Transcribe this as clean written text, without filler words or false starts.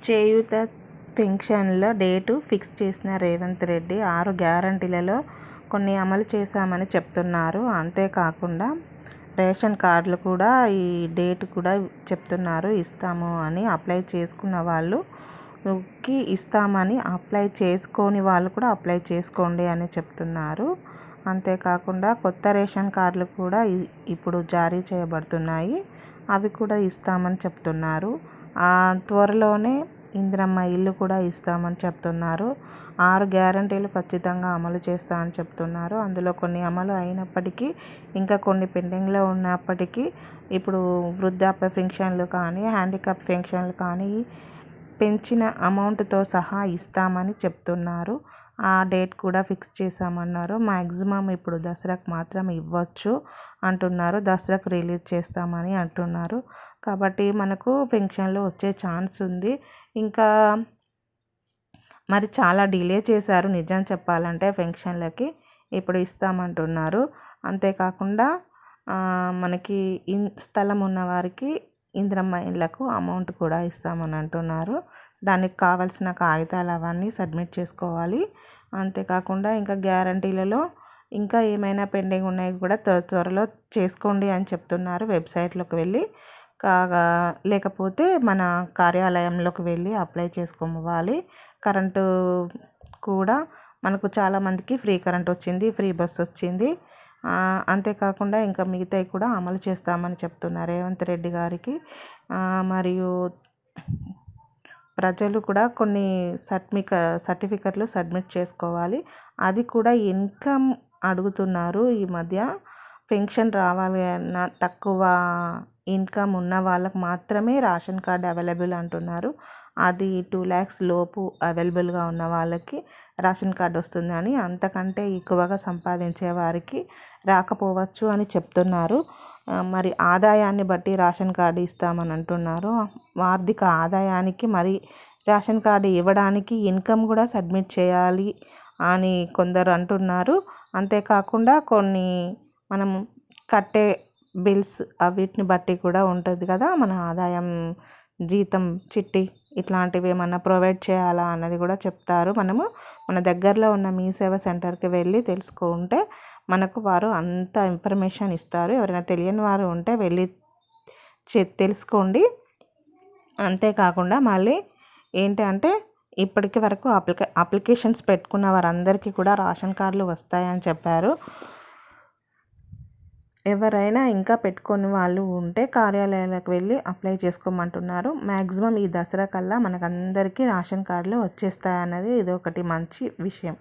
చేయూత పెన్షన్ల date fix చేసిన రేవంత్ రెడ్డి 6 గ్యారంటీలలో కొన్ని అమలు చేశామని చెప్తున్నారు. అంతేకాకుండా రేషన్ కార్డులు కూడా ఈ డేట్ కూడా చెప్తున్నారు ఇస్తాము అని. అప్లై చేసుకున్న వాళ్ళకి ఇస్తామని, అప్లై చేసుకోని వాళ్ళు కూడా అప్లై చేసుకోండి అని చెప్తున్నారు. అంతేకాకుండా కొత్త రేషన్ కార్డులు కూడా ఇప్పుడు జారీ చేయబడుతున్నాయి. అవి కూడా ఇస్తామని చెప్తున్నారు. త్వరలోనే ఇందిరమ్మ ఇల్లు కూడా ఇస్తామని చెప్తున్నారు. 6 గ్యారంటీలు ఖచ్చితంగా అమలు చేస్తామని చెప్తున్నారు. అందులో కొన్ని అమలు అయినప్పటికీ ఇంకా కొన్ని పెండింగ్లో ఉన్నప్పటికీ ఇప్పుడు వృద్ధాప్య పెన్షన్లు కానీ, హ్యాండిక్యాప్ పెన్షన్లు కానీ పెంచిన అమౌంట్తో సహా ఇస్తామని చెప్తున్నారు. ఆ డేట్ కూడా ఫిక్స్ చేశామన్నారు. మ్యాక్సిమం ఇప్పుడు దసరాకు మాత్రం ఇవ్వచ్చు అంటున్నారు. దసరాకు రిలీజ్ చేస్తామని అంటున్నారు. కాబట్టి మనకు పెన్షన్లు వచ్చే ఛాన్స్ ఉంది. ఇంకా మరి చాలా డిలే చేశారు నిజం చెప్పాలంటే పెన్షన్లకి. ఇప్పుడు ఇస్తామంటున్నారు. అంతేకాకుండా మనకి స్థలం ఉన్న వారికి ఇందిరమ్మ ఇళ్ళకు అమౌంట్ కూడా ఇస్తామని అంటున్నారు. దానికి కావాల్సిన కాగితాలు అవన్నీ సబ్మిట్ చేసుకోవాలి. అంతేకాకుండా ఇంకా గ్యారంటీలలో ఇంకా ఏమైనా పెండింగ్ ఉన్నాయి కూడా త్వరలో చేసుకోండి అని చెప్తున్నారు. వెబ్సైట్లోకి వెళ్ళి లేకపోతే మన కార్యాలయంలోకి వెళ్ళి అప్లై చేసుకోవాలి. కరెంటు కూడా మనకు చాలామందికి ఫ్రీ కరెంట్ వచ్చింది, ఫ్రీ బస్ వచ్చింది. అంతేకాకుండా ఇంకా మిగతావి కూడా అమలు చేస్తామని చెప్తున్నారు రేవంత్ రెడ్డి గారికి. మరియు ప్రజలు కూడా కొన్ని సర్టిఫికెట్లు సబ్మిట్ చేసుకోవాలి. అది కూడా ఇన్కమ్ అడుగుతున్నారు ఈ మధ్య. పెన్షన్ రావాలి అన్న తక్కువ ఇన్కమ్ ఉన్న వాళ్ళకు మాత్రమే రేషన్ కార్డు అవైలబుల్ అంటున్నారు. అది 2 lakhs లోపు అవైలబుల్గా ఉన్న వాళ్ళకి రేషన్ కార్డు వస్తుందని, అంతకంటే ఎక్కువగా సంపాదించే వారికి రాకపోవచ్చు అని చెప్తున్నారు. మరి ఆదాయాన్ని బట్టి రేషన్ కార్డు ఇస్తామని అంటున్నారు. ఆర్థిక ఆదాయానికి మరి రేషన్ కార్డు ఇవ్వడానికి ఇన్కమ్ కూడా సబ్మిట్ చేయాలి అని కొందరు అంటున్నారు. అంతేకాకుండా కొన్ని మనం కట్టే బిల్స్ వీటిని బట్టి కూడా ఉంటుంది కదా మన ఆదాయం. జీతం చిట్టి ఇట్లాంటివి ఏమన్నా ప్రొవైడ్ చేయాలా అన్నది కూడా చెప్తారు. మనము మన దగ్గరలో ఉన్న మీ సేవా సెంటర్కి వెళ్ళి తెలుసుకుంటే మనకు వారు అంత ఇన్ఫర్మేషన్ ఇస్తారు. ఎవరైనా తెలియని వారు ఉంటే వెళ్ళి తెలుసుకోండి. అంతేకాకుండా మళ్ళీ ఏంటి అంటే ఇప్పటికి వరకు అప్లికేషన్స్ పెట్టుకున్న వారందరికీ కూడా రేషన్ కార్డులు వస్తాయని చెప్పారు. ఎవరైనా ఇంకా పెట్టుకొని వాళ్ళు ఉంటే కార్యాలయాలకు వెళ్ళి అప్లై చేసుకోమంటున్నారు. మ్యాక్సిమం ఈ దసరా కల్లా మనకందరికీ రేషన్ కార్డులు వచ్చేస్తాయన్నది ఇది ఒకటి మంచి విషయం.